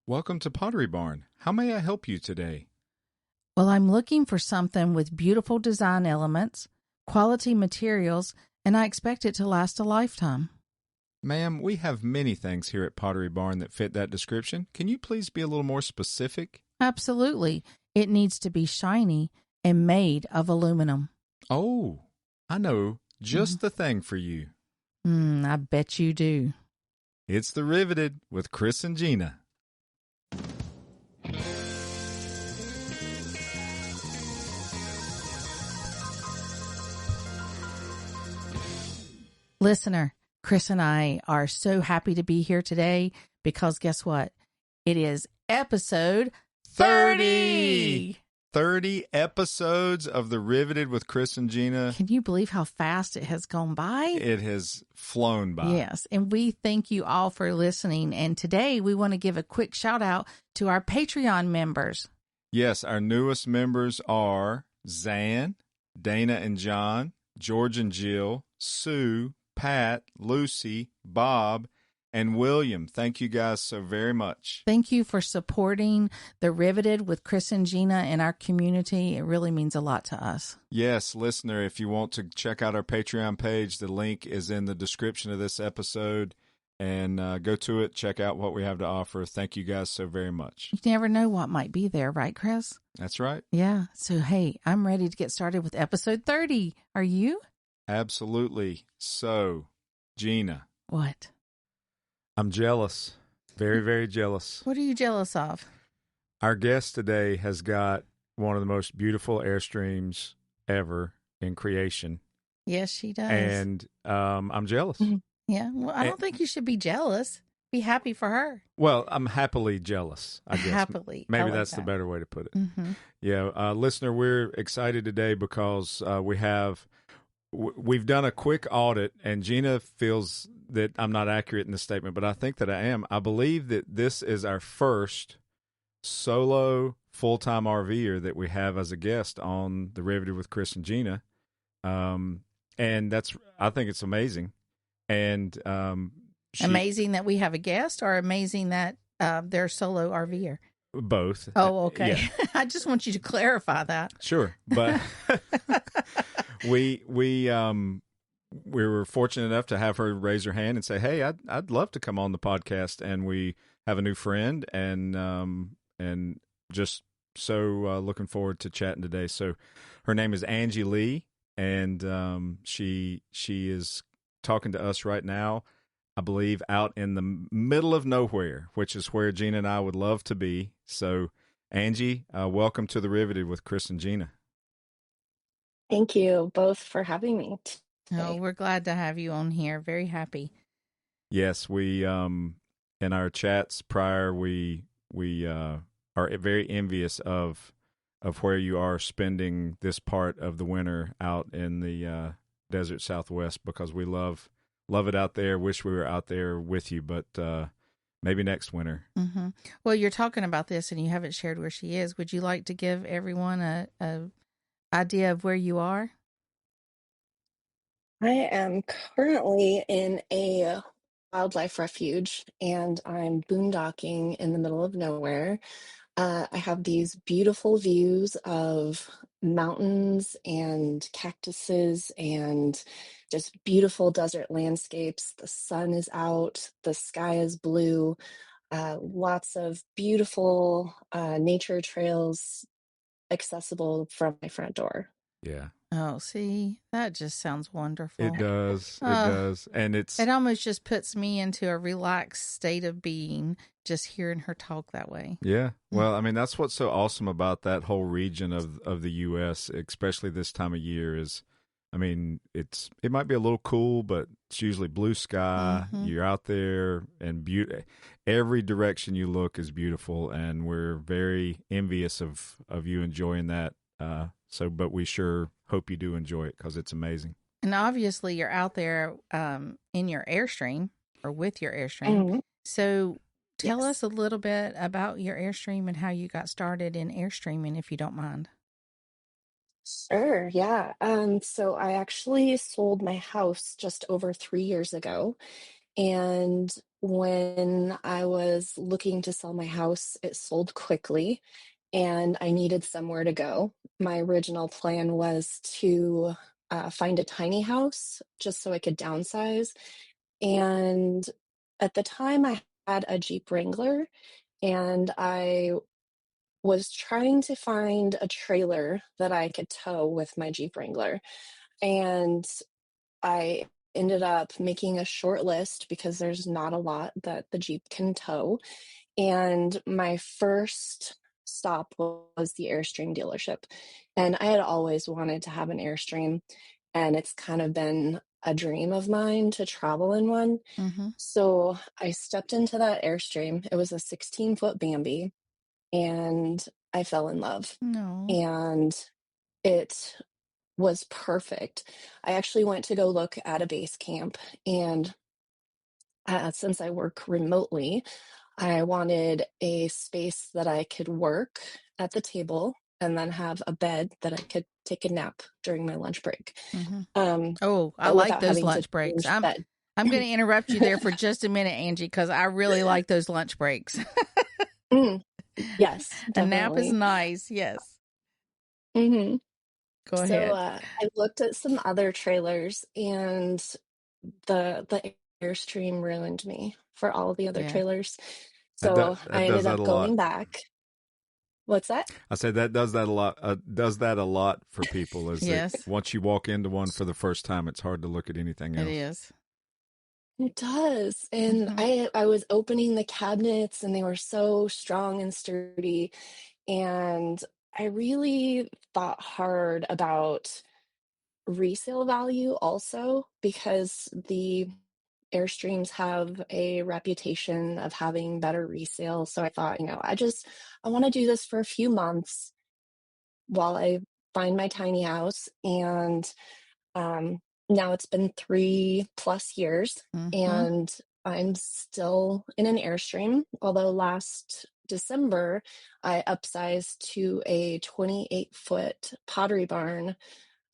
Welcome to Pottery Barn. How may I help you today? Well, I'm looking for something with beautiful design elements, quality materials, and I expect it to last a lifetime. Ma'am, we have many things here at Pottery Barn that fit that description. Can you please be a little more specific? Absolutely. It needs to be shiny and made of aluminum. Oh, I know just the thing for you. I bet you do. It's the Riveted with Chris and Gina. Listener, Chris and I are so happy to be here today because guess what? It is episode 30. 30 episodes of the Riveted with Chris and Gina. Can you believe how fast it has gone by? It has flown by. Yes, and we thank you all for listening. And today we want to give a quick shout out to our Patreon members. Yes, our newest members are Zan, Dana and John, George and Jill, Sue, Pat, Lucy, Bob, and William. Thank you guys so very much. Thank you for supporting the Riveted with Chris and Gina in our community. It really means a lot to us. Yes, listener, if you want to check out our Patreon page, the link is in the description of this episode. And go to it, check out what we have to offer. Thank you guys so very much. You never know what might be there, right, Chris? That's right. Yeah. So, hey, I'm ready to get started with episode 30. Are you? Absolutely. So, Gina. What? I'm jealous. Very, very jealous. What are you jealous of? Our guest today has got one of the most beautiful Airstreams ever in creation. Yes, she does. And I'm jealous. Yeah. Well, I don't think you should be jealous. Be happy for her. Well, I'm happily jealous, I guess. Happily. Maybe like that's that. the better way to put it. Mm-hmm. Yeah. Listener, we're excited today because we've done a quick audit, and Gina feels that I'm not accurate in this statement, but I think that I am. I believe that this is our first solo full-time RVer that we have as a guest on the Riveted with Chris and Gina. And I think it's amazing. And amazing that we have a guest, or amazing that they're solo RVer? Both. Oh, okay. Yeah. I just want you to clarify that. Sure, but we were fortunate enough to have her raise her hand and say, "Hey, I'd love to come on the podcast." And we have a new friend, and just so looking forward to chatting today. So, her name is Angie Lee, and she is talking to us right now, I believe, out in the middle of nowhere, which is where Gina and I would love to be. So, Angie, welcome to the Riveted with Chris and Gina. Thank you both for having me today. Oh, we're glad to have you on here. Very happy. Yes, we in our chats prior, we are very envious of where you are spending this part of the winter out in the desert Southwest, because we love it out there. Wish we were out there with you, but maybe next winter. Mm-hmm. Well, you're talking about this and you haven't shared where she is. Would you like to give everyone a idea of where you are? I am currently in a wildlife refuge, and I'm boondocking in the middle of nowhere. I have these beautiful views of mountains and cactuses and just beautiful desert landscapes. The sun is out, the sky is blue, lots of beautiful nature trails accessible from my front door. Yeah. Oh, see, that just sounds wonderful. It does. It does. And it almost just puts me into a relaxed state of being just hearing her talk that way. Yeah. Well, I mean, that's what's so awesome about that whole region of the U.S., especially this time of year, is, I mean, it might be a little cool, but it's usually blue sky. Mm-hmm. You're out there, and every direction you look is beautiful, and we're very envious of you enjoying that. But we sure hope you do enjoy it, because it's amazing. And obviously you're out there in your Airstream, or with your Airstream. Mm-hmm. So tell us a little bit about your Airstream and how you got started in Airstreaming, if you don't mind. Sure, yeah. So I actually sold my house just over 3 years ago. And when I was looking to sell my house, it sold quickly and I needed somewhere to go. My original plan was to find a tiny house just so I could downsize. And at the time, I had a Jeep Wrangler and I was trying to find a trailer that I could tow with my Jeep Wrangler. And I ended up making a short list because there's not a lot that the Jeep can tow. And my first stop was the Airstream dealership. And I had always wanted to have an Airstream, and it's kind of been a dream of mine to travel in one. Mm-hmm. So I stepped into that Airstream. It was a 16-foot Bambi, and I fell in love. No. And it was perfect. I actually went to go look at a base camp, and since I work remotely, I wanted a space that I could work at the table and then have a bed that I could take a nap during my lunch break, Mm-hmm. um, Oh, I like without those having to lunch breaks. change bed. I'm going to interrupt you there for just a minute, Angie, because I really like those lunch breaks. Mm, yes, A nap is definitely. nice. Yes. hmm Go So ahead. I looked at some other trailers, and the Airstream ruined me for all of the other Yeah. trailers. That So I that does ended that up a lot. going back. What's that? I say that does that a lot. Does that a lot for people? Is that Yes, once you walk into one for the first time, it's hard to look at anything it else. is. It does. And Mm-hmm. I was opening the cabinets and they were so strong and sturdy. And I really thought hard about resale value also because the Airstreams have a reputation of having better resale. So I thought, I want to do this for a few months while I find my tiny house. And um, now it's been 3+ years, Mm-hmm. and I'm still in an Airstream. Although last December, I upsized to a 28-foot Pottery Barn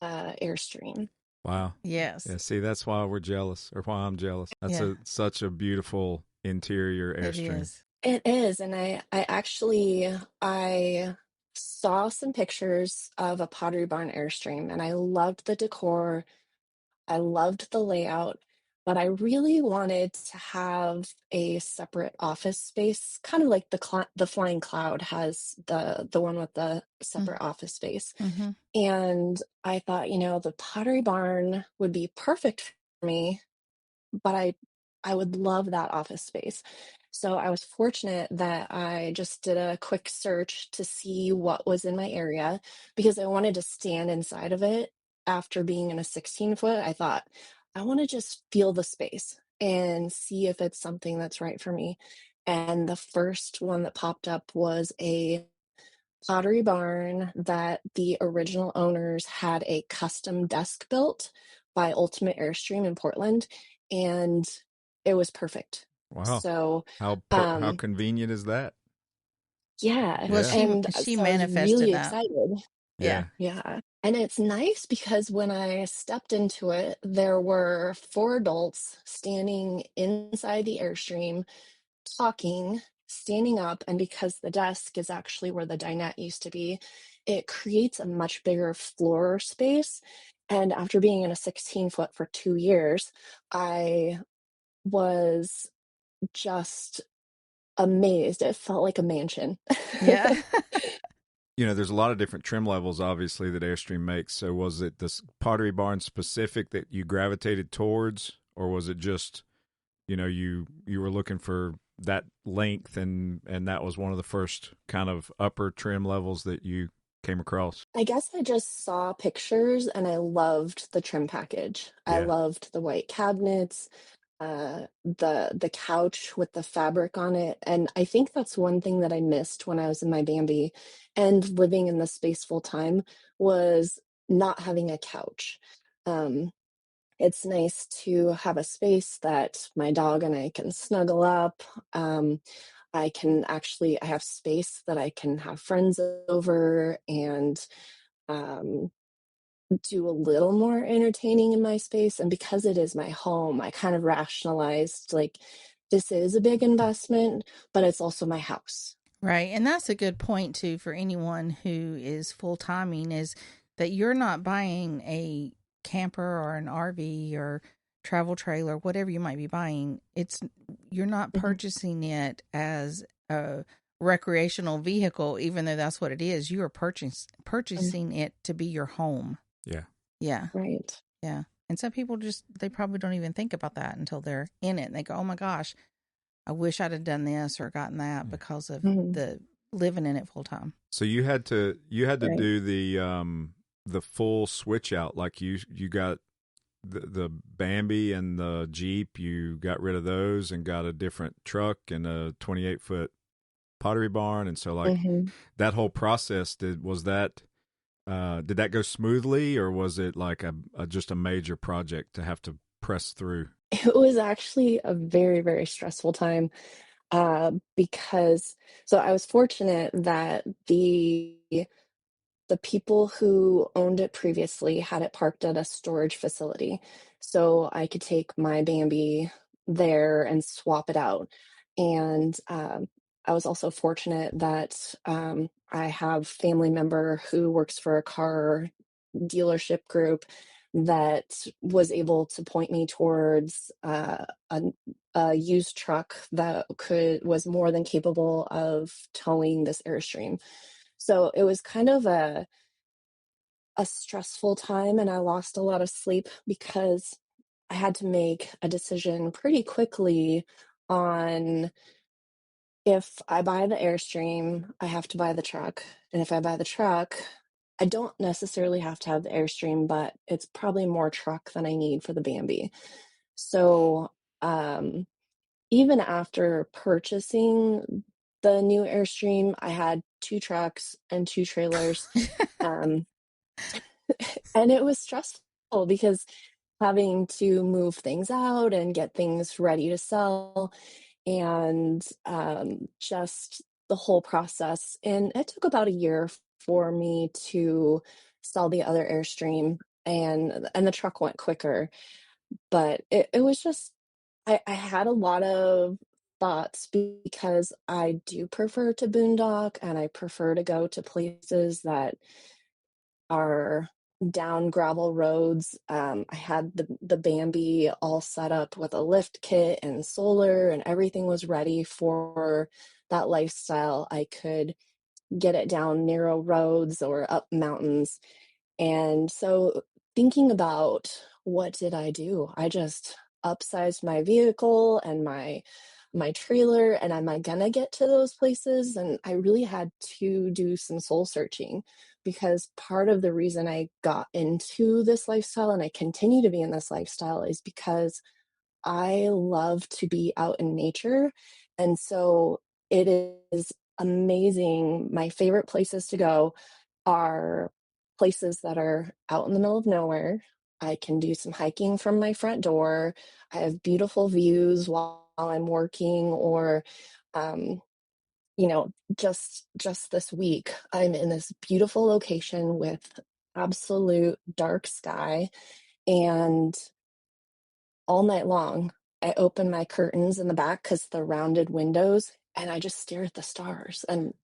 Airstream. Wow. Yes, Yeah. See, that's why we're jealous, or why I'm jealous. That's yeah, a such a beautiful interior it Airstream. is. It is, and I actually I saw some pictures of a Pottery Barn Airstream, and I loved the decor. I loved the layout, but I really wanted to have a separate office space, kind of like the Flying Cloud has the one with the separate office space. Mm-hmm. And I thought, the Pottery Barn would be perfect for me, but I would love that office space. So I was fortunate that I just did a quick search to see what was in my area because I wanted to stand inside of it after being in a 16-foot. I thought I want to just feel the space and see if it's something that's right for me. And the first one that popped up was a Pottery Barn that the original owners had a custom desk built by Ultimate Airstream in Portland, and it was perfect. Wow. So, How um, convenient is that? yeah, Well, Yeah. and she so I was really manifested that. excited. Yeah. Yeah. Yeah, and it's nice because when I stepped into it, there were four adults standing inside the Airstream talking, standing up, and because the desk is actually where the dinette used to be, it creates a much bigger floor space. And after being in a 16-foot for 2 years, I was just amazed. It felt like a mansion. Yeah. There's a lot of different trim levels, obviously, that Airstream makes. So, was it this Pottery Barn specific that you gravitated towards, or was it just you were looking for that length, and that was one of the first kind of upper trim levels that you came across? I guess I just saw pictures and I loved the trim package. I Yeah. loved the white cabinets, the couch with the fabric on it. And I think that's one thing that I missed when I was in my Bambi and living in the space full time was not having a couch. Um, it's nice to have a space that my dog and I can snuggle up. I have space that I can have friends over and um, do a little more entertaining in my space. And because it is my home, I kind of rationalized like this is a big investment, but it's also my house. Right. And that's a good point too for anyone who is full timing, is that you're not buying a camper or an RV or travel trailer, whatever you might be buying. You're not Mhm. purchasing it as a recreational vehicle, even though that's what it is. You are Mm. purchasing it to be your home. Yeah. Yeah. Right. Yeah. And some people they probably don't even think about that until they're in it and they go, oh my gosh, I wish I'd have done this or gotten that Yeah. because of Mhm. the living in it full time. So you had to Right. do the full switch out. Like you got the Bambi and the Jeep, you got rid of those and got a different truck and a 28-foot pottery barn. And so like Mhm. that whole process, did that go smoothly, or was it like a just a major project to have to press through? It was actually a very, very stressful time, because so I was fortunate that the people who owned it previously had it parked at a storage facility. So I could take my Bambi there and swap it out. And I was also fortunate that I have family member who works for a car dealership group that was able to point me towards a, a used truck that was more than capable of towing this Airstream. So it was kind of a stressful time, and I lost a lot of sleep because I had to make a decision pretty quickly on, if I buy the Airstream, I have to buy the truck. And if I buy the truck, I don't necessarily have to have the Airstream, but it's probably more truck than I need for the Bambi. So, um, even after purchasing the new Airstream, I had two trucks and two trailers. Um, and it was stressful because having to move things out and get things ready to sell, and just the whole process. And it took about a year for me to sell the other Airstream, and the truck went quicker. But it was just, I had a lot of thoughts because I do prefer to boondock and I prefer to go to places that are down gravel roads. I had the Bambi all set up with a lift kit and solar, and everything was ready for that lifestyle. I could get it down narrow roads or up mountains. And so thinking about, what did I do? I just upsized my vehicle and my trailer, and am I gonna get to those places? And I really had to do some soul searching, because part of the reason I got into this lifestyle and I continue to be in this lifestyle is because I love to be out in nature. And so it is amazing. My favorite places to go are places that are out in the middle of nowhere. I can do some hiking from my front door. I have beautiful views while I'm working, or um, just this week, I'm in this beautiful location with absolute dark sky, and all night long, I open my curtains in the back because the rounded windows, and I just stare at the stars. And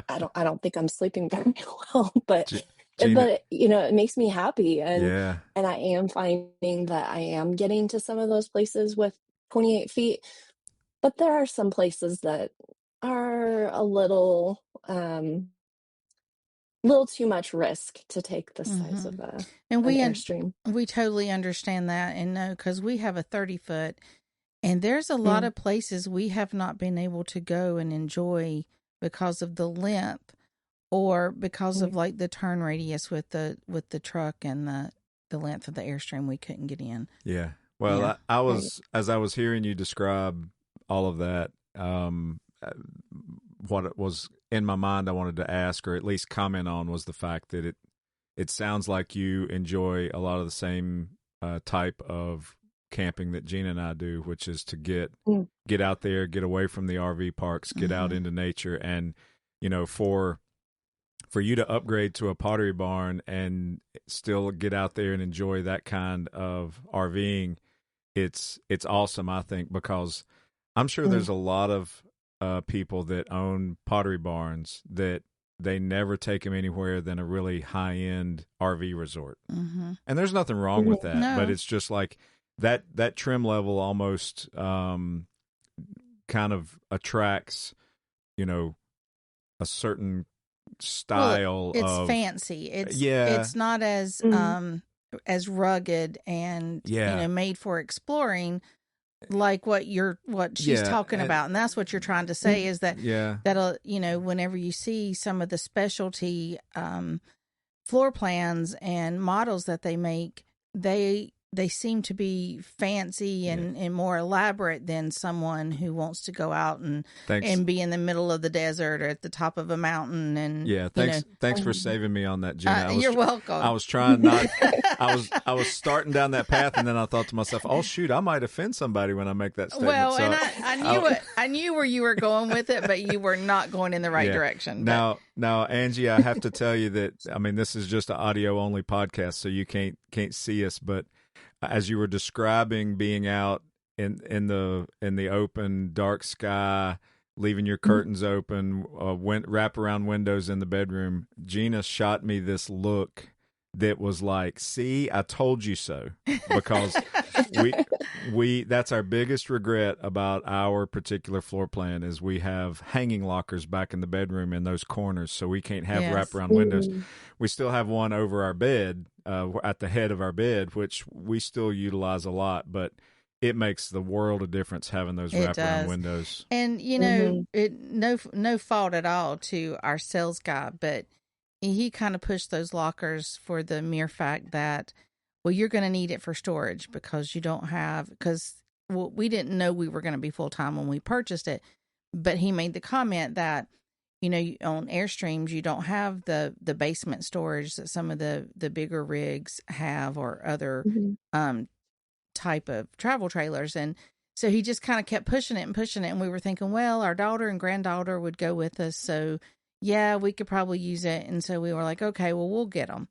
I don't think I'm sleeping very well, but G- Gina, it makes me happy, yeah. and I am finding that I am getting to some of those places with 28 feet, but there are some places that are a little too much risk to take the size Hmm. of And an Airstream. we totally understand that and know, because we have a 30-foot, and there's a lot Mm, of places we have not been able to go and enjoy because of the length, or because of right. like the turn radius with the truck, and the length of the Airstream we couldn't get in. Yeah. Well, Yeah. I Right. was, as I was hearing you describe all of that, what it was in my mind I wanted to ask, or at least comment on, was the fact that it sounds like you enjoy a lot of the same type of camping that Gina and I do, which is to Mm, get out there, get away from the RV parks, get out Hmm. into nature, and for you to upgrade to a pottery barn and still get out there and enjoy that kind of RVing, it's awesome, I think, because I'm sure Mm. there's a lot of people that own pottery barns that they never take them anywhere than a really high end RV resort. Mm-hmm. And there's nothing wrong with Mhm. that, but No. it's just like that trim level almost kind of attracts, you know, a certain Well, style it's of fancy. yeah, It's not Mhm. as rugged and yeah, made for exploring like what she's yeah, talking about. And that's what you're trying to say is that yeah, that'll whenever you see some of the specialty floor plans and models that they make, they seem to be fancy yeah. and more elaborate than someone who wants to go out Thanks. and be in the middle of the desert or at the top of a mountain and Yeah, thanks for saving me on that, Gina. you're I welcome. was trying not I was starting down that path and then I thought to myself, "Oh shoot, I might offend somebody when I make that statement." Well, and So I knew where you were going with it, but you were not going in the right yeah. direction. But Now, Angie, I have to tell you that I mean this is just an audio only podcast, so you can't see us. But as you were describing being out in the open, dark sky, leaving your curtains open, wrap around windows in the bedroom, Gina shot me this look that was like, "See, I told you so," because we that's our biggest regret about our particular floor plan is we have hanging lockers back in the bedroom in those corners, so we can't have yes, wraparound windows. Mhm. We still have one over our bed, at the head of our bed, which we still utilize a lot, but it makes the world of difference having those it wraparound does. windows. And Mhm. it no fault at all to our sales guy, but he kind of pushed those lockers for the mere fact that, well, you're going to need it for storage because you don't have, because well, we didn't know we were going to be full time when we purchased it. But he made the comment that, on Airstreams, you don't have the basement storage that some of the bigger rigs have or other Mhm. um, type of travel trailers. And so he just kind of kept pushing it and pushing it. And we were thinking, well, our daughter and granddaughter would go with us. So yeah, we could probably use it. And so we were like, okay, well, we'll get them,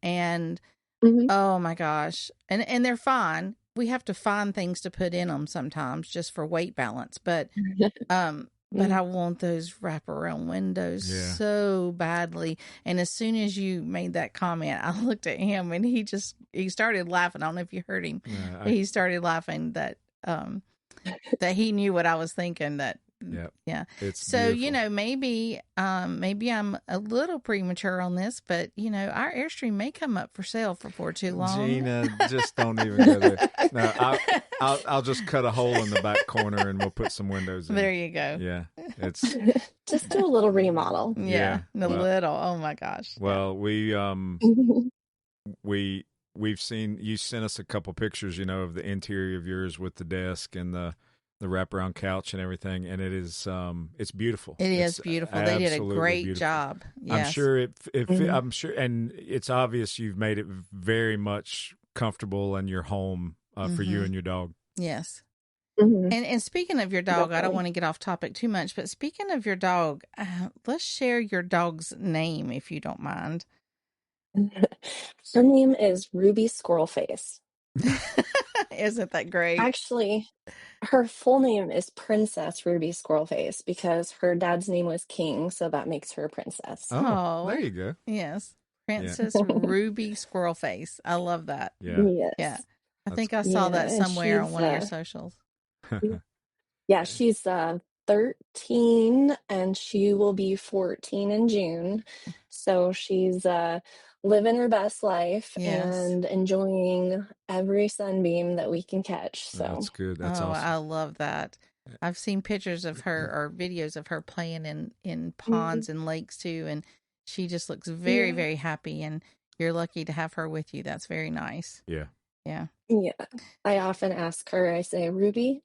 and Mhm. oh my gosh. And they're fine. We have to find things to put in them sometimes just for weight balance. But I Mhm. want those wraparound windows Yeah. so badly. And as soon as you made that comment, I looked at him and he started laughing. I don't know if you heard him, but he started laughing that he knew what I was thinking. Yeah, Yeah. it's So, beautiful. maybe I'm a little premature on this, but our Airstream may come up for sale for too long. Gina, just don't even go there. No, I'll just cut a hole in the back corner and we'll put some windows in. There you go. Yeah, it's Just do a little remodel. Yeah. yeah. The little. Oh my gosh. Yeah. Well, Mhm. we we've seen you sent us a couple pictures, of the interior of yours with the desk and the wraparound couch and everything, and it's beautiful. It is It's beautiful. They did a absolutely great beautiful. job. I'm Yes. sure Mhm. I'm sure, and it's obvious you've made it very much comfortable in your home for you Mm-hmm. and your dog. Yes. Mhm. And speaking of your dog, I don't Definitely. want to get off topic too much, but speaking of your dog, let's share your dog's name if you don't mind. Her name is Ruby Squirrelface. Isn't that great? Actually, her full name is Princess Ruby Squirrelface because her dad's name was King, so that makes her a princess. Oh, there Oh, you go. yes. Yeah, Princess Ruby Squirrelface. I love that. yeah, Yeah. Yes. I that's think I saw Yeah, that and somewhere on she's one of your socials. yeah, she's 13 and she will be 14 in June. So she's living her best life Yes. and enjoying every sunbeam that we can catch. So, that's good. That's Oh, I awesome. love that. I've seen pictures of her or videos of her playing in mhm. ponds and lakes too, and she just looks very, Yeah. very happy. And you're lucky to have her with you. That's very nice. Yeah. Yeah. Yeah. I often ask her, I say, Ruby,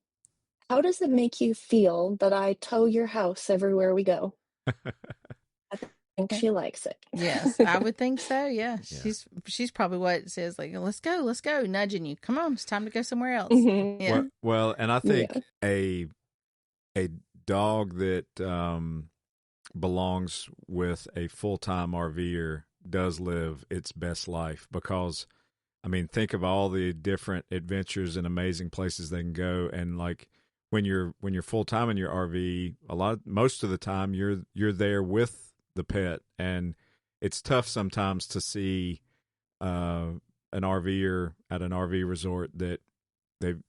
how does it make you feel that I tow your house everywhere we go? I think Eh, she likes yes, I it. would think so. Yeah, Yeah. she's probably what it says like, let's go, nudging you. Come on, it's time to go somewhere else. Mhm. Yeah. Well, and I Yeah. think a dog that belongs with a full time RVer does live its best life because, I mean, think of all the different adventures and amazing places they can go. And like when you're full time in your RV, most of the time you're there with the pet, and it's tough sometimes to see uh, an RVer at an RV resort that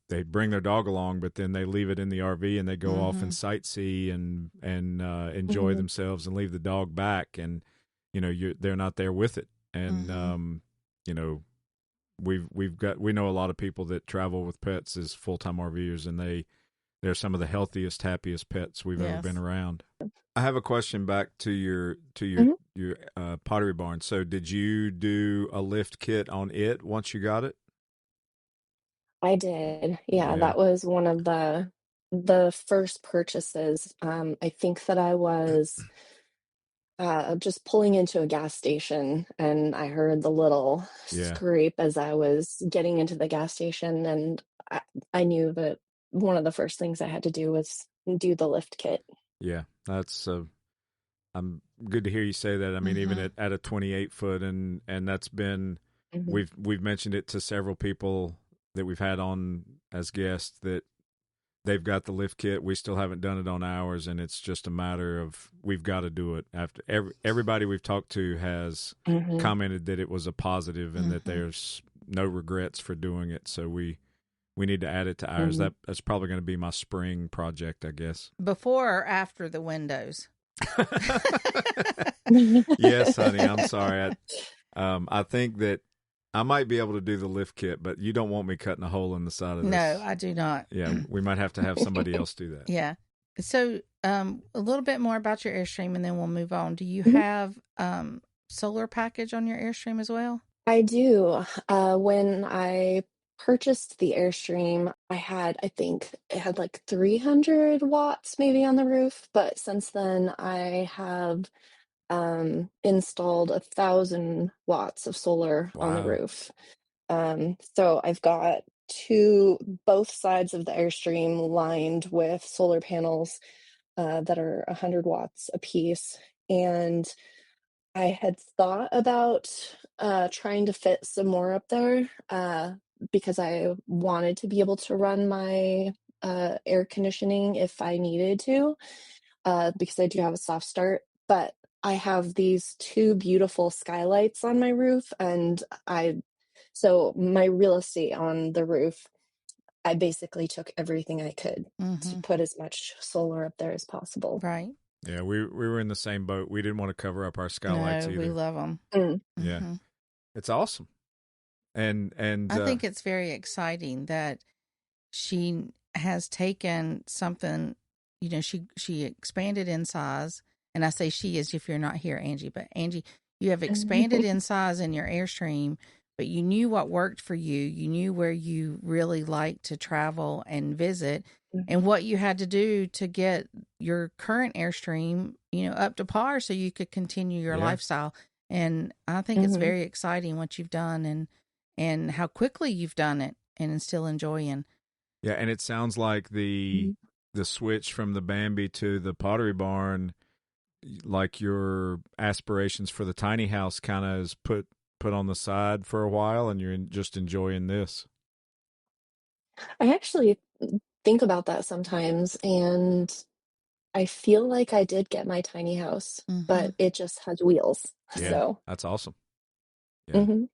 they bring their dog along, but then they leave it in the RV and they go off and sightsee and enjoy Mhm. themselves and leave the dog back, and they're not there with it, and you know we know a lot of people that travel with pets as full time RVers, and they're some of the healthiest, happiest pets we've ever been Yes. around. I have a question back to Mhm. your pottery barn. So, did you do a lift kit on it once you got it? I did. Yeah, Yeah, that was one of the first purchases. I think that I was just pulling into a gas station, and I heard the little yeah, scrape as I was getting into the gas station, and I, I knew that one of the first things I had to do was do the lift kit. yeah. That's I'm good to hear you say that. I mean, even Mm-hmm. at a 28 foot, and that's been Hmm. we've mentioned it to several people that we've had on as guests that they've got the lift kit. We still haven't done it on ours, and it's just a matter of we've got to do it. After everybody we've talked to has Hmm. commented that it was a positive and that Mm-hmm. there's no regrets for doing it. So we need to add it to ours. Hmm. That's probably going to be my spring project, I guess. Before or after the windows? Yes, honey. I'm sorry. I think that I might be able to do the lift kit, but you don't want me cutting a hole in the side of No, this. I do not. Yeah, we might have to have somebody else do that. Yeah. So, a little bit more about your Airstream, and then we'll move on. Do you Mhm. have solar package on your Airstream as well? I do. When I purchased the Airstream, I think it had like 300 watts maybe on the roof, but since then I have installed 1,000 watts of solar on the Wow. roof. So I've got two, both sides of the Airstream lined with solar panels that are 100 watts apiece. And I had thought about trying to fit some more up there because I wanted to be able to run my air conditioning if I needed to, because I do have a soft start. But I have these two beautiful skylights on my roof, and so my real estate on the roof, I basically took everything I could to Mm-hmm. put as much solar up there as possible. Right. Yeah, we were in the same boat. We didn't want to cover up our skylights No, we either. love them. Mm. Yeah, Mm-hmm. it's awesome. And I think it's very exciting that she has taken something, she expanded in size, and I say she as if you're not here, Angie, but Angie, you have expanded in size in your Airstream, but you knew what worked for you. You knew where you really like to travel and visit, and Mhm. what you had to do to get your current Airstream, up to par so you could continue your yeah, lifestyle. And I think it's Mhm. very exciting what you've done, and how quickly you've done it and still enjoying. yeah, and it sounds like Mhm. the switch from the Bambi to the Pottery Barn, like your aspirations for the tiny house, kind of is put on the side for a while, and just enjoying this. I actually think about that sometimes, and I feel like I did get my tiny house, Mm-hmm. but it just has wheels. Yeah, So, that's awesome. Yeah. mhm.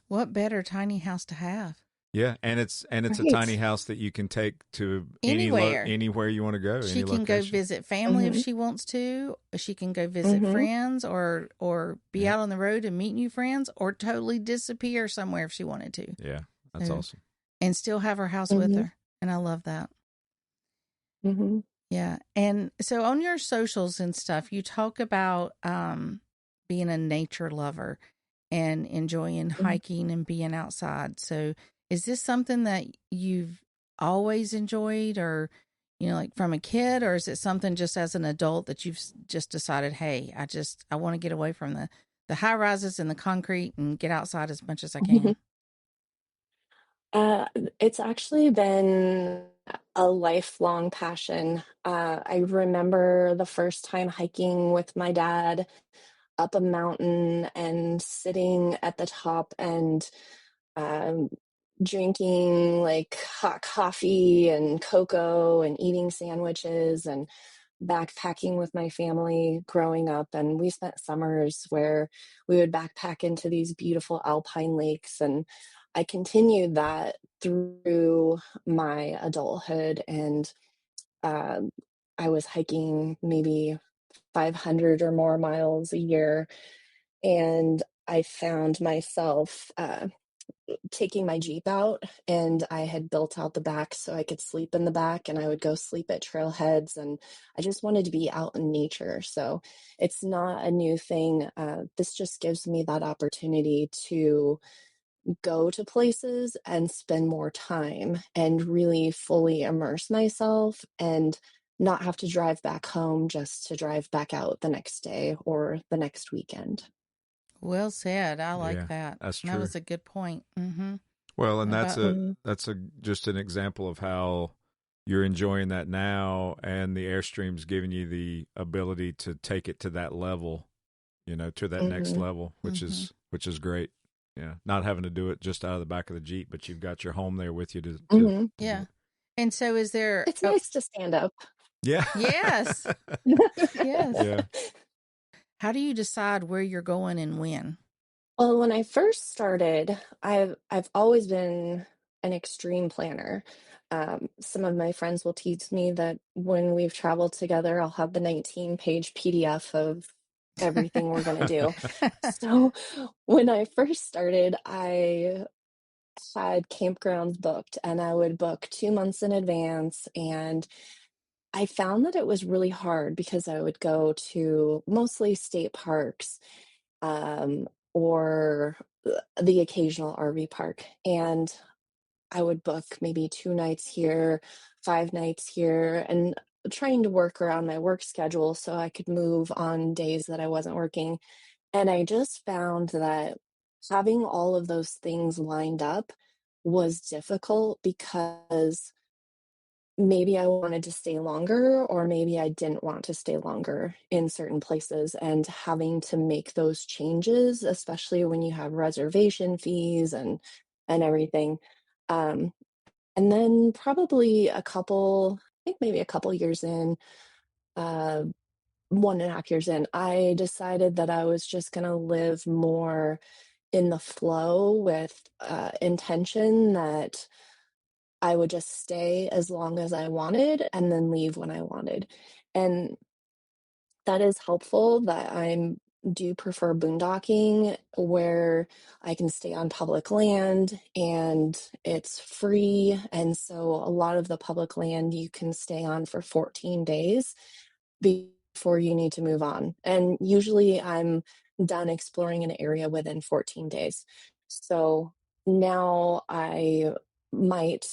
What better tiny house to have? Yeah, and it's a tiny Right. house that you can take to Anywhere. anywhere you want to go, She any can go location. visit family if Mhm. she wants to. She can go visit Mhm. friends, or be Yeah, out on the road and meet new friends, or totally disappear somewhere if she wanted to. yeah, that's So, awesome. and still have her house with Mhm. her. And I love that. Mhm. Yeah. And so on your socials and stuff, you talk about being a nature lover and enjoying Mhm. hiking and being outside. So is this something that you've always enjoyed, or like from a kid, or is it something just as an adult that you've just decided, hey, I want to get away from the high rises and the concrete and get outside as much as I can? Uh, it's actually been a lifelong passion. I remember the first time hiking with my dad up a mountain and sitting at the top and um, drinking like hot coffee and cocoa and eating sandwiches and backpacking with my family growing up. And we spent summers where we would backpack into these beautiful alpine lakes. And I continued that through my adulthood. And um, I was hiking maybe 500 or more miles a year. And I found myself taking my Jeep out, and I had built out the back so I could sleep in the back, and I would go sleep at trailheads, and I just wanted to be out in nature. So it's not a new thing. This just gives me that opportunity to go to places and spend more time and really fully immerse myself and not have to drive back home just to drive back out the next day or the next weekend. Well said. I like Yeah, that. that's That true. was a good point. Mm-hmm. Well, and About Mhm. that's a just an example of how you're enjoying that now, and the Airstream's giving you the ability to take it to that level, to that next Mhm. level, mm-hmm. which is great. Yeah, not having to do it just out of the back of the Jeep, but you've got your home there with you Mhm. to do Yeah. it. And so is there It's nice to stand up. Yeah. yes. Yes. Yeah. How do you decide where you're going and when? Well, when I first started, I've always been an extreme planner. Some of my friends will tease me that when we've traveled together, I'll have the 19-page PDF of everything we're going to do. So when I first started, I had campgrounds booked, and I would book 2 months in advance. And I found that it was really hard because I would go to mostly state parks, or the occasional RV park. And I would book maybe 2 nights here, 5 nights here, and trying to work around my work schedule so I could move on days that I wasn't working. And I just found that having all of those things lined up was difficult because maybe I wanted to stay longer, or maybe I didn't want to stay longer in certain places, and having to make those changes, especially when you have reservation fees and everything. Um, and then probably I think maybe a couple years in, uh, 1.5 years in, I decided that I was just going to live more in the flow with intention, that I would just stay as long as I wanted and then leave when I wanted. And that is helpful, that I do prefer boondocking where I can stay on public land and it's free. And so a lot of the public land you can stay on for 14 days before you need to move on. And usually I'm done exploring an area within 14 days. So now I might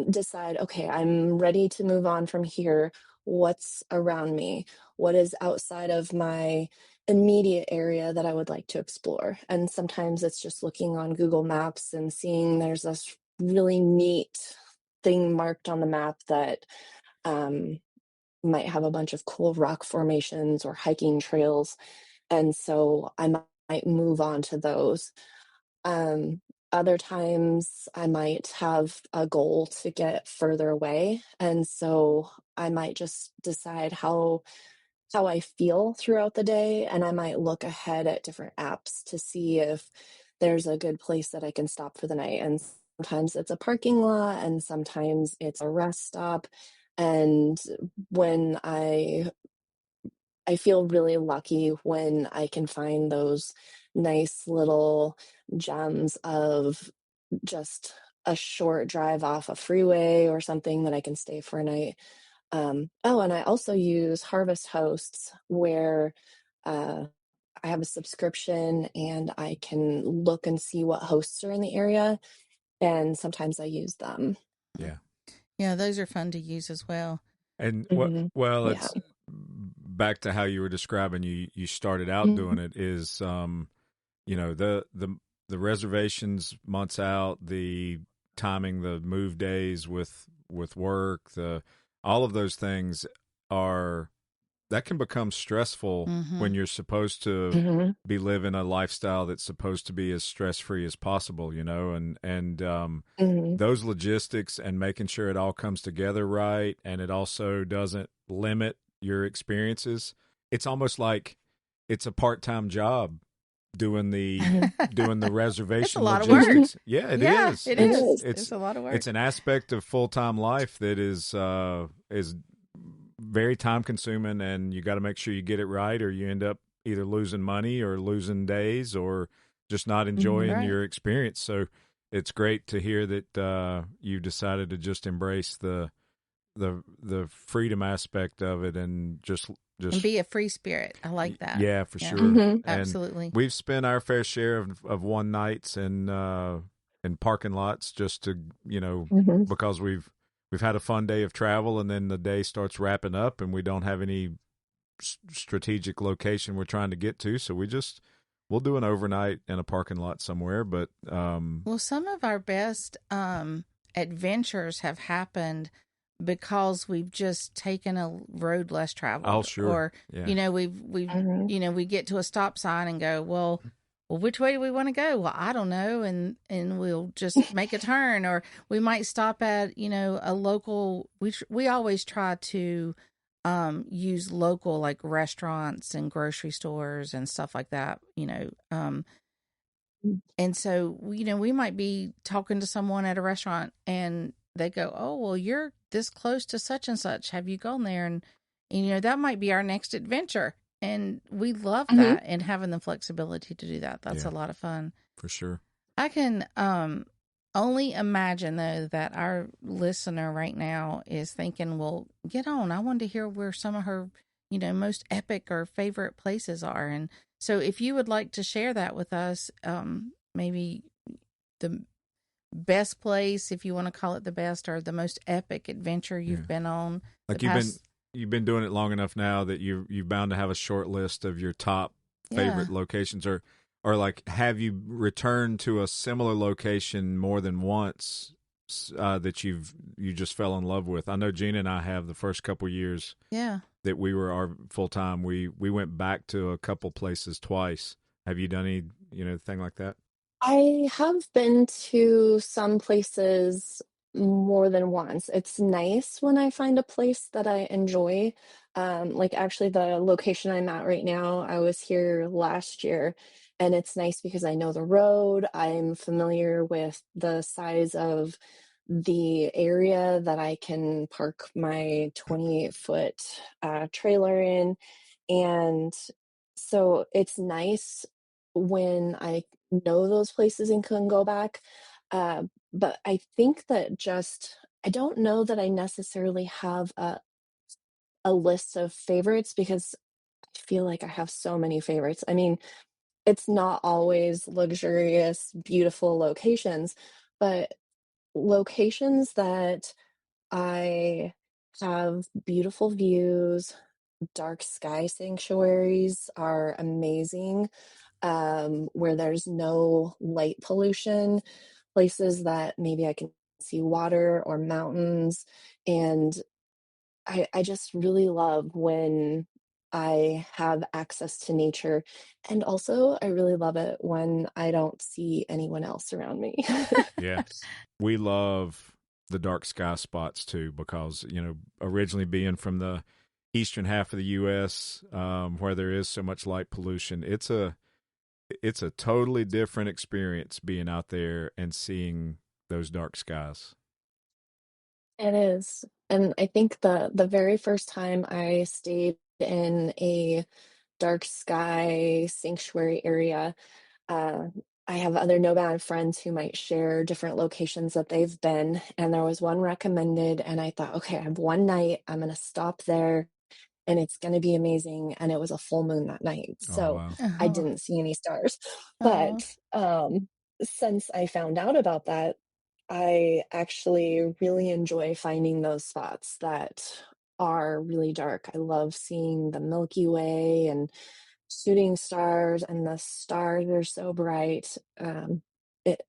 decide, okay, I'm ready to move on from here. What's around me? What is outside of my immediate area that I would like to explore? And sometimes it's just looking on Google Maps and seeing there's this really neat thing marked on the map that um, might have a bunch of cool rock formations or hiking trails. And so I might move on to those. Um, Other times I might have a goal to get further away. And so I might just decide how I feel throughout the day, and I might look ahead at different apps to see if there's a good place that I can stop for the night. And sometimes it's a parking lot, and sometimes it's a rest stop. And when I feel really lucky when I can find those nice little gems of just a short drive off a freeway or something that I can stay for a night. Oh, and I also use Harvest Hosts, where uh, I have a subscription and I can look and see what hosts are in the area. And sometimes I use them. Yeah. Yeah, those are fun to use as well. And Hmm. well, Yeah. it's back to how you were describing you started out doing Mhm. it is the reservations months out, the timing, the move days with work, the all of those things are that can become stressful Mm-hmm. when you're supposed to Hmm. be living a lifestyle that's supposed to be as stress free as possible, and Hmm. those logistics and making sure it all comes together right, and it also doesn't limit your experiences. It's almost like it's a part time job doing the Hmm. doing the It's a reservation lot of work. logistics. Yeah, it Yeah, is. it It It's is. is. It's it's a lot of work. it's an aspect of full time life that is very time consuming, and you got to make sure you get it right, or you end up either losing money or losing days or just not Hmm. enjoying Right. your experience. So it's great to hear that you decided to just embrace the freedom aspect of it, and And just be a free spirit. I like that. yeah, for Yeah, sure. Hmm. And absolutely. we've spent our fair share of one nights in parking lots, just to, Hmm. because we've had a fun day of travel, and then the day starts wrapping up and we don't have any strategic location we're trying to get to, so we'll do an overnight in a parking lot somewhere. But Well, some of our best adventures have happened because we've just taken a road less oh, traveled, sure, or yeah, we've Hmm. we get to a stop sign and go, well, which way do we want to go? Well, I don't know, and we'll just make a turn, or we might stop at a local. We always try to use local, like restaurants and grocery stores and stuff like that. And so, we might be talking to someone at a restaurant and they go, "Oh, well, you're this close to such and such. Have you gone there?" And that might be our next adventure. And we love Hmm. that, and having the flexibility to do that. That's yeah, a lot of fun. for sure. I can only imagine, though, that our listener right now is thinking, well, get on. I wanted to hear where some of her, most epic or favorite places are. And so if you would like to share that with us, maybe the best place, if you want to call it the best, or the most epic adventure Yeah, you've been on the like past. you've been doing it long enough now that you've bound to have a short list of your top Yeah. favorite locations, or like, have you returned to a similar location more than once, that you just fell in love with? I know Gina and I have. The first couple years Yeah. that we were our full time, we went back to a couple places twice. Have you done any thing like that? I have been to some places more than once. It's nice when I find a place that I enjoy. Like actually the location I'm at right now, I was here last year, and it's nice because I know the road. I'm familiar with the size of the area that I can park my 28-foot trailer in. And so it's nice when I know those places and can go back. But I think that I don't know that I necessarily have a list of favorites because I feel like I have so many favorites. I mean, it's not always luxurious, beautiful locations, but locations that I have beautiful views, dark sky sanctuaries are amazing, where there's no light pollution, places that maybe I can see water or mountains. And I just really love when I have access to nature. And also, I really love it when I don't see anyone else around me. Yeah, we love the dark sky spots too, because originally being from the eastern half of the U.S., where there is so much light pollution, it's a totally different experience being out there and seeing those dark skies. It is. And I think the very first time I stayed in a dark sky sanctuary area, uh, I have other nomad friends who might share different locations that they've been, and there was one recommended, and I thought, okay, I have one night, I'm gonna stop there, and it's gonna be amazing. And it was a full moon that night, Oh so wow. I Oh, didn't see any stars. oh, But since I found out about that, I actually really enjoy finding those spots that are really dark. I love seeing the Milky Way and shooting stars, and the stars are so bright.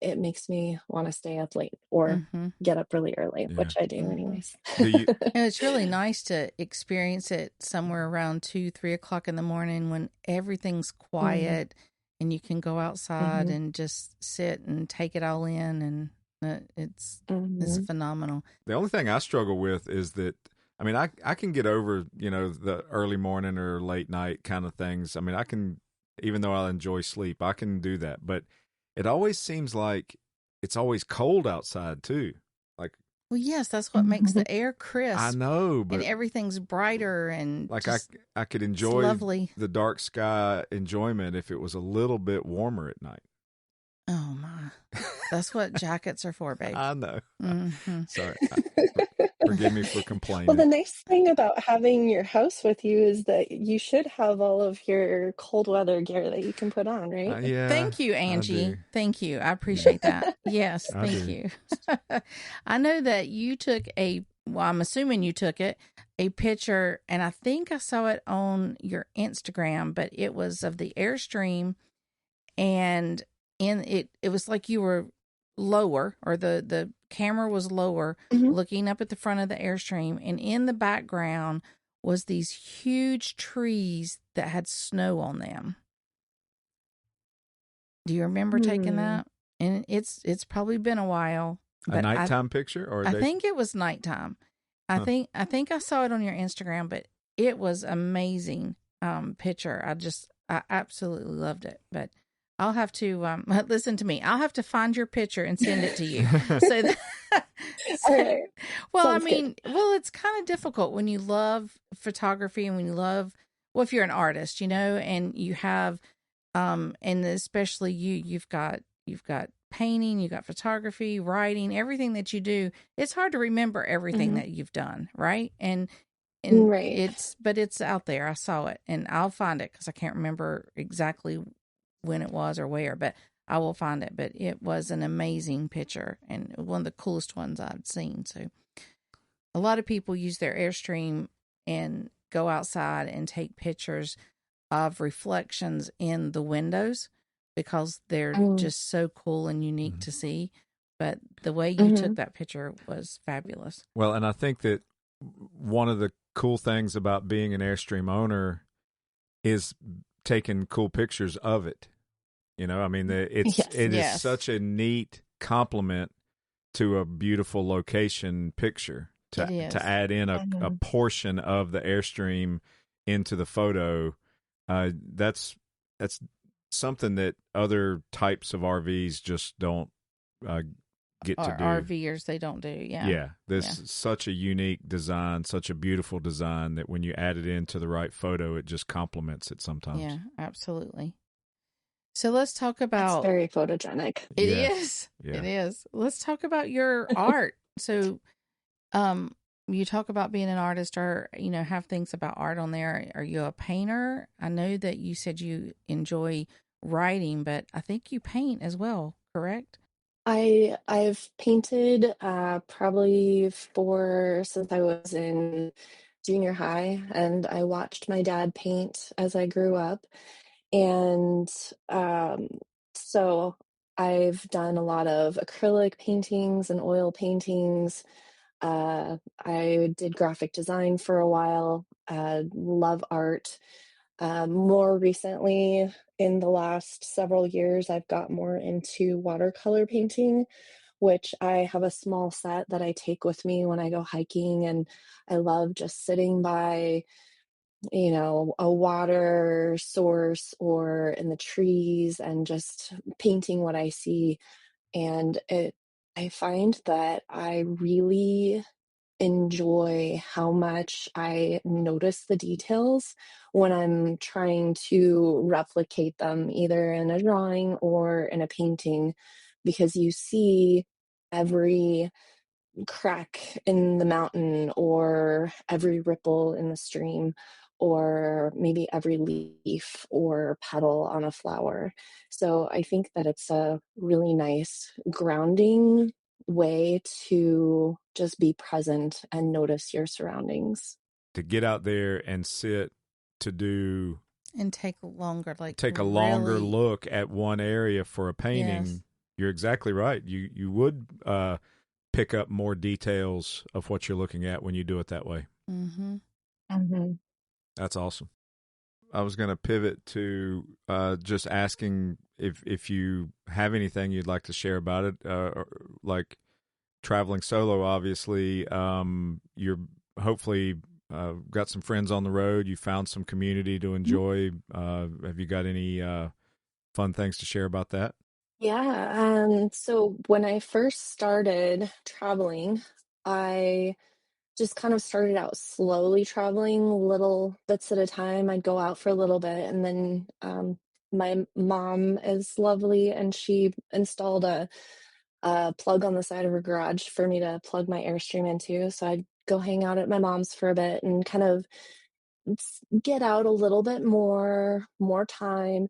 it makes me want to stay up late or Mm-hmm. get up really early, Yeah. which I do Mm-hmm. anyways. Do you? And it's really nice to experience it somewhere around 2, 3 o'clock in the morning when everything's Hmm. quiet and you can go outside Hmm. and just sit and take it all in. And it's Hmm. phenomenal. The only thing I struggle with is that, I mean, I can get over, the early morning or late night kind of things. I mean, I can, even though I enjoy sleep, I can do that. But it always seems like it's always cold outside too. Like, Well, yes, that's what makes the air I crisp know, and but everything's brighter and like just I could it's enjoy lovely. the dark sky enjoyment if it was a little bit warmer at night. Oh my. That's what jackets are for, babe. I know. Mm-hmm. Sorry. Forgive me for Well, the complaining. nice thing about having your house with you is that you should have all of your cold weather gear that you can put on, right? Yeah, Thank you, I do. Angie. Thank you. I Yeah, appreciate that. Yes, I thank do. you. I know that you took well, I'm assuming you took a picture, and I think I saw it on your Instagram, but it was of the Airstream, and it was like you were lower, or the camera was lower, Hmm. looking up at the front of the Airstream, and in the background was these huge trees that had snow on them. Do you remember taking Hmm. that? And it's probably been a while, A but nighttime picture or a I day? think it was nighttime. Huh. I think I saw it on your Instagram, but it was amazing picture. I absolutely loved it. But I'll have to listen to me. I'll have to find your picture and send it to you. So that All so, right. well, I Sounds good. mean, well, it's kind of difficult when you love photography and when you love, well, if you're an artist, and you have and especially you've got painting, you've got photography, writing, everything that you do. It's hard to remember everything Hmm. that you've done, right? And Right. it's out there. I saw it, and I'll find it because I can't remember exactly when it was or where, but I will find it. But it was an amazing picture and one of the coolest ones I'd seen. So a lot of people use their Airstream and go outside and take pictures of reflections in the windows because they're Mm-hmm. just so cool and unique Mhm. to see. But the way you Mm-hmm. took that picture was fabulous. Well, and I think that one of the cool things about being an Airstream owner is taking cool pictures of it. I mean, Yes. it is Yes, such a neat complement to a beautiful location picture it to is. add in a Hmm. portion of the Airstream into the photo. That's something that other types of RVs just don't uh, get to Or do. RVers, they don't do. Yeah. Yeah, this Yeah. is such a unique design, such a beautiful design that when you add it into the right photo, it just complements it sometimes. Yeah, absolutely. So let's talk It's about very photogenic. it Yes. is. Yeah. It is. Let's talk about your art. So Um, you talk about being an artist or, have things about art on there. Are you a painter? I know that you said you enjoy writing, but I think you paint as well, correct? I've painted probably for since I was in junior high, and I watched my dad paint as I grew up. And um, so I've done a lot of acrylic paintings and oil paintings. I did graphic design for a while, love art. More recently, in the last several years, I've got more into watercolor painting, which I have a small set that I take with me when I go hiking. And I love just sitting by, a water source or in the trees and just painting what I see. And I find that I really enjoy how much I notice the details when I'm trying to replicate them either in a drawing or in a painting, because you see every crack in the mountain or every ripple in the stream or maybe every leaf or petal on a flower. So I think that it's a really nice grounding way to just be present and notice your surroundings. To get out there and sit to do And take longer, like take a longer really, look at one area for a yes. painting you're exactly right. You would pick up more details of what you're looking at when you do it that way. Mm-hmm. Mhm. That's awesome. I was going to pivot to just asking if you have anything you'd like to share about it, like traveling solo. Obviously, you're hopefully got some friends on the road. You found some community to enjoy. Have you got any fun things to share about that? Yeah, so when I first started traveling, I just kind of started out slowly traveling little bits at a time. I'd go out for a little bit, and then my mom is lovely, and she installed a plug on the side of her garage for me to plug my Airstream into. So I'd go hang out at my mom's for a bit and kind of get out a little bit more time.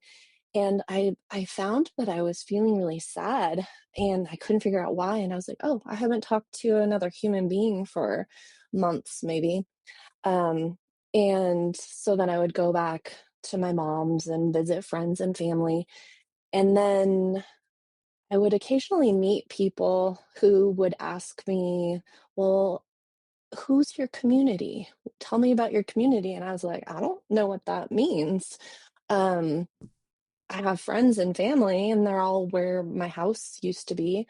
And I found that I was feeling really sad, and I couldn't figure out why. And I was like, oh, I haven't talked to another human being for months, maybe. Um, and so then I would go back to my mom's and visit friends and family. And then I would occasionally meet people who would ask me, well, who's your community? Tell me about your community. And I was like, I don't know what that means. Um, I have friends and family, and they're all where my house used to be.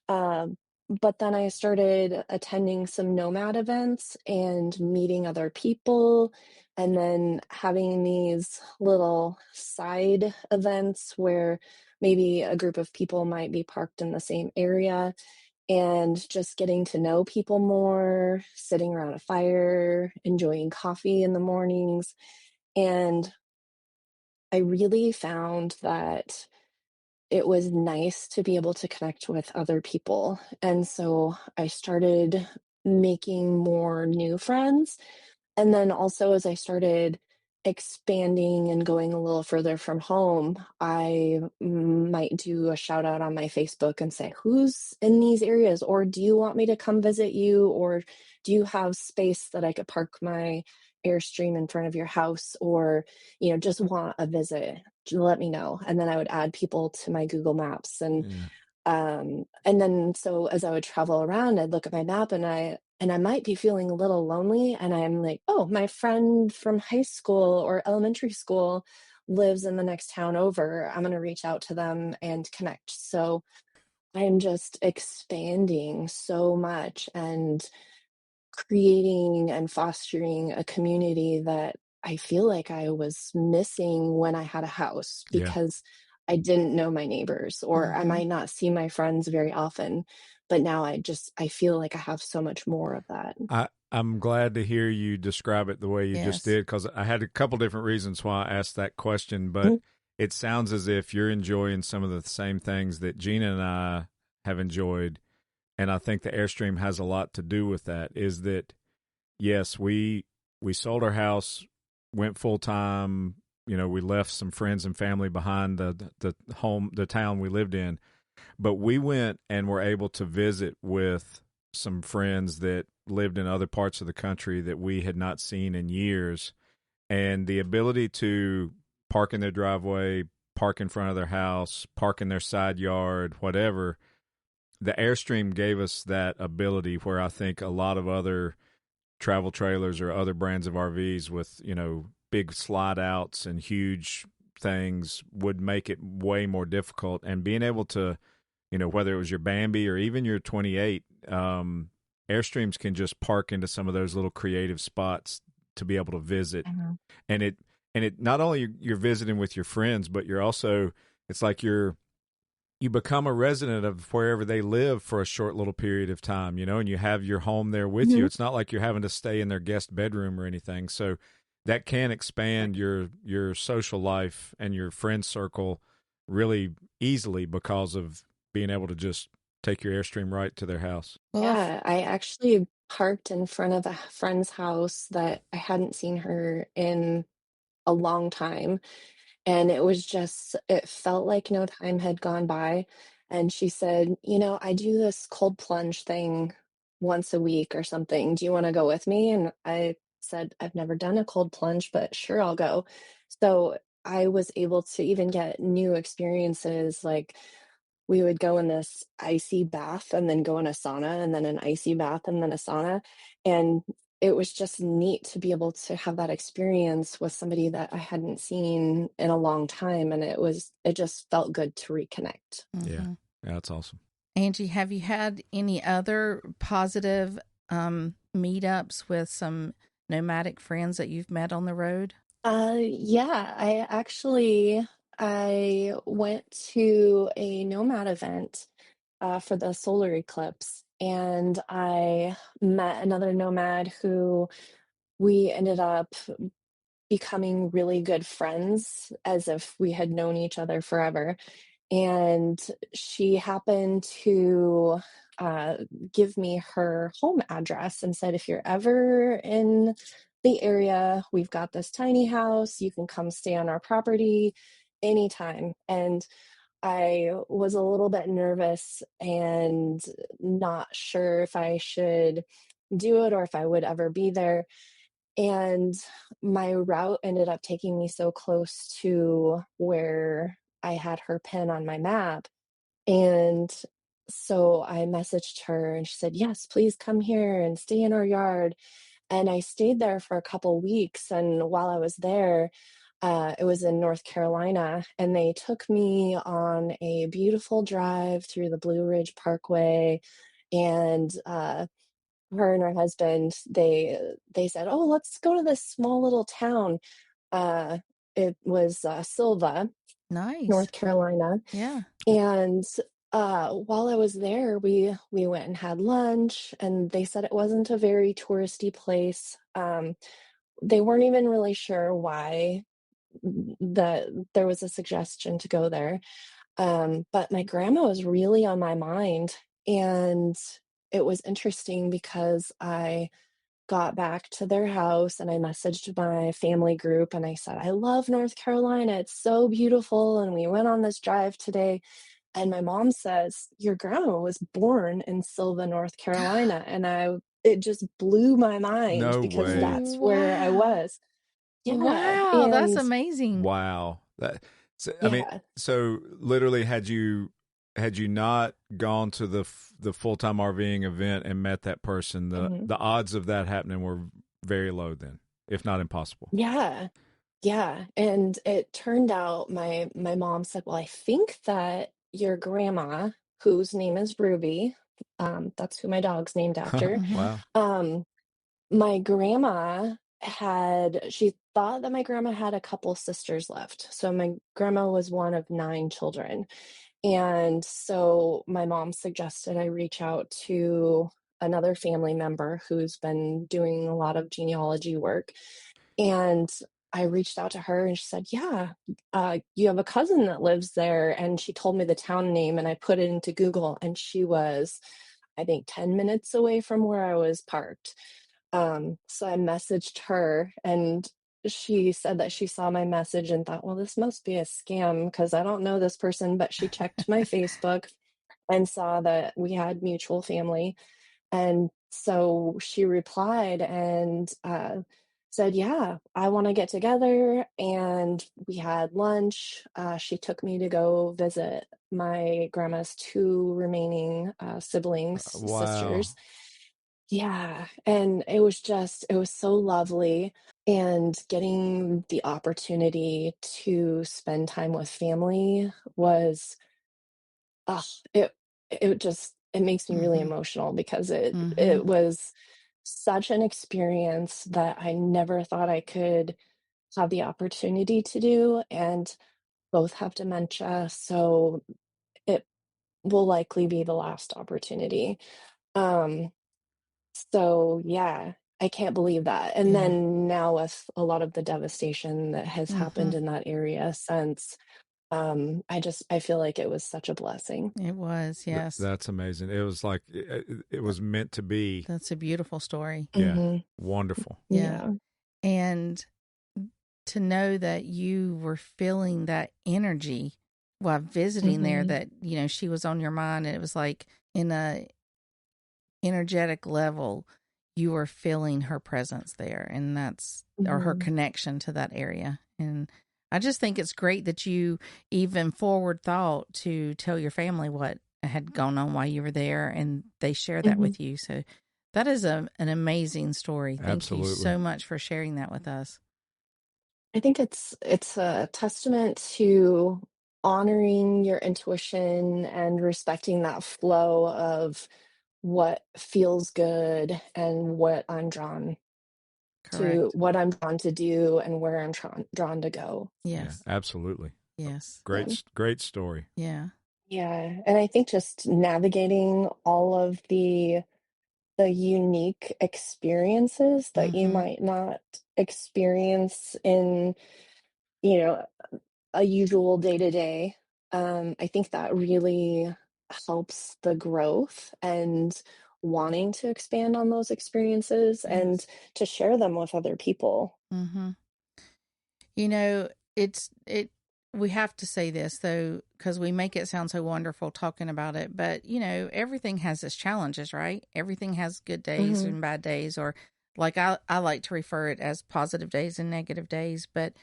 Um, but then I started attending some nomad events and meeting other people, and then having these little side events where maybe a group of people might be parked in the same area, and just getting to know people more, sitting around a fire, enjoying coffee in the mornings. And I really found that it was nice to be able to connect with other people. And so I started making more new friends. And then also, as I started expanding and going a little further from home, I might do a shout out on my Facebook and say, who's in these areas? Or do you want me to come visit you? Or do you have space that I could park my Airstream in front of your house? Or, just want a visit? Let me know. And then I would add people to my Google Maps. Yeah. And then so as I would travel around, I'd look at my map, and I might be feeling a little lonely, and I'm like, oh, my friend from high school or elementary school lives in the next town over. I'm going to reach out to them and connect. So I'm just expanding so much and creating and fostering a community that I feel like I was missing when I had a house, Yeah. because I didn't know my neighbors, or I Mm-hmm. might not see my friends very often. But now I feel like I have so much more of that. I'm glad to hear you describe it the way you just Yes. did because I had a couple different reasons why I asked that question, but Mhm. it sounds as if you're enjoying some of the same things that Gina and I have enjoyed, and I think the Airstream has a lot to do with that. Is that yes, we sold our house, went full time. We left some friends and family behind the town we lived in, but we went and were able to visit with some friends that lived in other parts of the country that we had not seen in years. And the ability to park in their driveway, park in front of their house, park in their side yard, whatever, the Airstream gave us that ability where I think a lot of other travel trailers or other brands of RVs with, big slide outs and huge things would make it way more difficult. And being able to, whether it was your Bambi or even your 28, Airstreams can just park into some of those little creative spots to be able to visit. Mhm. And it not only you're visiting with your friends, but you're also, it's like you become a resident of wherever they live for a short little period of time, and you have your home there with you. Mhm. It's not like you're having to stay in their guest bedroom or anything. So that can expand your social life and your friend circle really easily because of being able to just take your Airstream right to their house. Well, Yeah, I actually parked in front of a friend's house that I hadn't seen her in a long time. And it felt like no time had gone by. And she said, I do this cold plunge thing once a week or something. Do you want to go with me? And I said, I've never done a cold plunge, but sure, I'll go. So I was able to even get new experiences. Like, we would go in this icy bath and then go in a sauna and then an icy bath and then a sauna. And it was just neat to be able to have that experience with somebody that I hadn't seen in a long time. And it just felt good to reconnect. Yeah. Yeah, that's awesome. Angie, have you had any other positive meetups with some nomadic friends that you've met on the road? Yeah, I went to a nomad event for the solar eclipse, and I met another nomad who we ended up becoming really good friends as if we had known each other forever. And she happened to uh, give me her home address and said, if you're ever in the area, we've got this tiny house. You can come stay on our property anytime. And I was a little bit nervous and not sure if I should do it or if I would ever be there. And my route ended up taking me so close to where I had her pin on my map. And so I messaged her and she said, yes, please come here and stay in our yard. And I stayed there for a couple weeks. And while I was there, it was in North Carolina, and they took me on a beautiful drive through the Blue Ridge Parkway. And her and her husband, they said, oh, let's go to this small little town. Uh, it was Silva, Nice. North Carolina. Yeah. And while I was there, we went and had lunch, and they said it wasn't a very touristy place. They weren't even really sure why there was a suggestion to go there. But my grandma was really on my mind, and it was interesting because I got back to their house and I messaged my family group and I said, I love North Carolina. It's so beautiful. And we went on this drive today. And my mom says, your grandma was born in Silva, North Carolina. And it just blew my mind No because way. that's where I Wow. was. Yeah. Wow, that's And amazing. Wow. I mean, yeah. so literally had you not gone to the full-time RVing event and met that person, Mhm. the odds of that happening were very low then, if not impossible. Yeah. Yeah. And it turned out my mom said, well, I think that your grandma, whose name is Ruby, that's who my dog's named after. Hmm. Wow. Um, my grandma she thought that my grandma had a couple sisters left. So my grandma was one of 9 children. And so my mom suggested I reach out to another family member who's been doing a lot of genealogy work. And I reached out to her and she said, yeah, you have a cousin that lives there. And she told me the town name, and I put it into Google, and she was, I think, 10 minutes away from where I was parked. So I messaged her, and she said that she saw my message and thought, well, this must be a scam because I don't know this person. But she checked my Facebook and saw that we had mutual family. And so she replied and said, yeah, I want to get together. And we had lunch. She took me to go visit my grandma's 2 remaining siblings, Wow. sisters. Yeah. And it was so lovely. And getting the opportunity to spend time with family was, ah, it makes me really Hmm. emotional because Hmm. it was such an experience that I never thought I could have the opportunity to do. And both have dementia, so it will likely be the last opportunity. Um, so yeah, I can't believe that. And Yeah. then now with a lot of the devastation that has Hmm. happened in that area since, I feel like it was such a blessing. It was, yes. That's amazing. It was like it was meant to be. That's a beautiful story. Yeah. Hmm. Wonderful. Yeah. Yeah. And to know that you were feeling that energy while visiting there, Hmm. that, she was on your mind, and it was like in a energetic level, you were feeling her presence there, and or her Hmm. connection to that area. And I just think it's great that you even forward thought to tell your family what had gone on while you were there, and they share that Hmm. with you. So that is an amazing story. Thank you Absolutely. so much for sharing that with us. I think it's a testament to honoring your intuition and respecting that flow of what feels good and Correct. what I'm drawn to do and where I'm drawn to go. Yeah, Yes. absolutely. Yes. Yeah. Great story. Yeah. Yeah, and I think just navigating all of the unique experiences that you Mm-hmm. might not experience in, you know, a usual day to day. I think that really helps the growth and wanting to expand on those experiences and Yes. to share them with other people. Mm-hmm. You know, it we have to say this though, because we make it sound so wonderful talking about it, but everything has its challenges, right? Everything has good days Hmm. and bad days, or like I like to refer it as positive days and negative days. But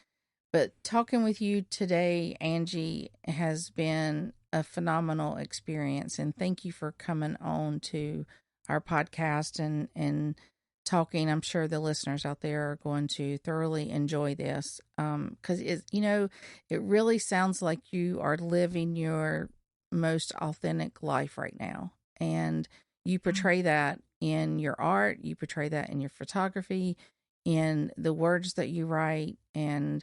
talking with you today, Angie, has been a phenomenal experience. And thank you for coming on to our podcast and talking. I'm sure the listeners out there are going to thoroughly enjoy this because it really sounds like you are living your most authentic life right now. And you portray that in your art, you portray that in your photography, in the words that you write, and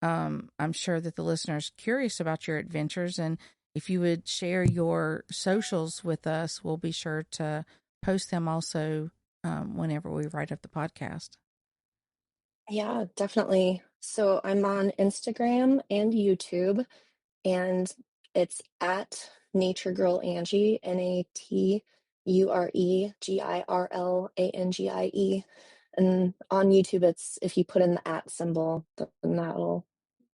I'm sure that the listeners are curious about your adventures. And if you would share your socials with us, we'll be sure to post them also whenever we write up the podcast. Yeah, definitely. So I'm on Instagram and YouTube, and it's at Nature Girl Angie, NatureGirlangie. And on YouTube, it's if you put in the at symbol, then that'll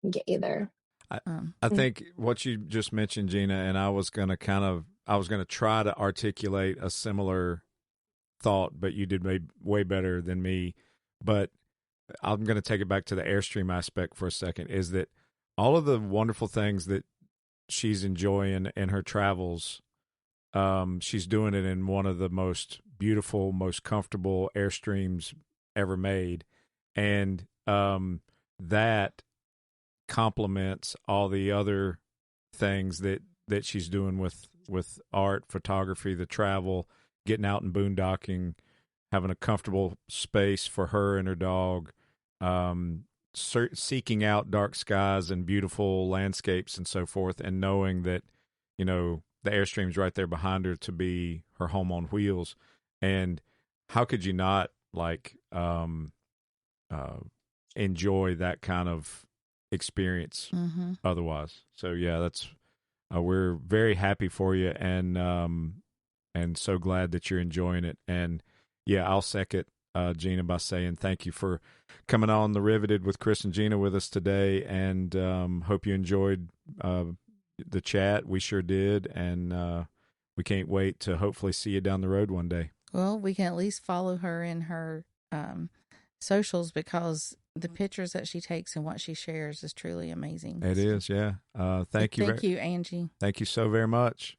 get you there. I Um, I think what you just mentioned, Gina, and I was gonna try to articulate a similar thought, but you did way better than me. But I'm gonna take it back to the Airstream aspect for a second. Is that all of the wonderful things that she's enjoying in her travels? She's doing it in one of the most beautiful, most comfortable Airstreams ever made, and that complements all the other things that she's doing with art, photography, the travel, getting out and boondocking, having a comfortable space for her and her dog, seeking out dark skies and beautiful landscapes and so forth, and knowing that the Airstream's right there behind her to be her home on wheels. And how could you not uh, enjoy that kind of experience mm-hmm. otherwise? So yeah, that's we're very happy for you, and so glad that you're enjoying it. And yeah, I'll second Gina by saying thank you for coming on the Riveted with Chris and Gina with us today, and hope you enjoyed the chat. We sure did, and we can't wait to hopefully see you down the road one day. Well, we can at least follow her in her socials because the pictures that she takes and what she shares is truly amazing. It is, yeah. So Thank you, thank you, Angie. thank you so very much.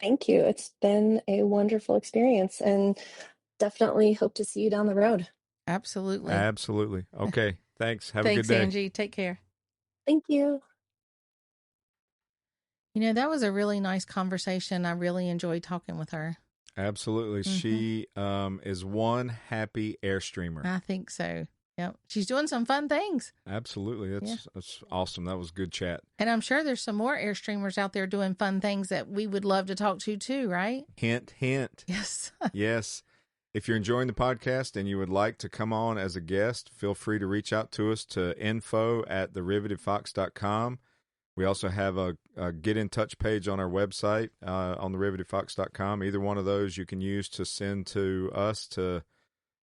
Thank you. It's been a wonderful experience and definitely hope to see you down the road. Absolutely. Absolutely. Okay. Thanks. Have a good Thanks, day. Angie. Take care. Thank you. That was a really nice conversation. I really enjoyed talking with her. Absolutely. Mm-hmm. She is one happy Airstreamer. I think so. Yep. She's doing some fun things. Absolutely. Yeah. That's awesome. That was good chat. And I'm sure there's some more Airstreamers out there doing fun things that we would love to talk to too, right? Hint, hint. Yes. Yes. If you're enjoying the podcast and you would like to come on as a guest, feel free to reach out to us to info@therivetedfox.com. We also have a get in touch page on our website on therivetedfox.com. Either one of those you can use to send to us to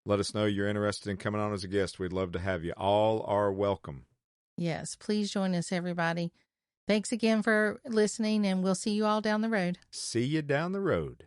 let us know you're interested in coming on as a guest. We'd love to have you. All are welcome. Yes. Please join us, everybody. Thanks again for listening, and we'll see you all down the road. See you down the road.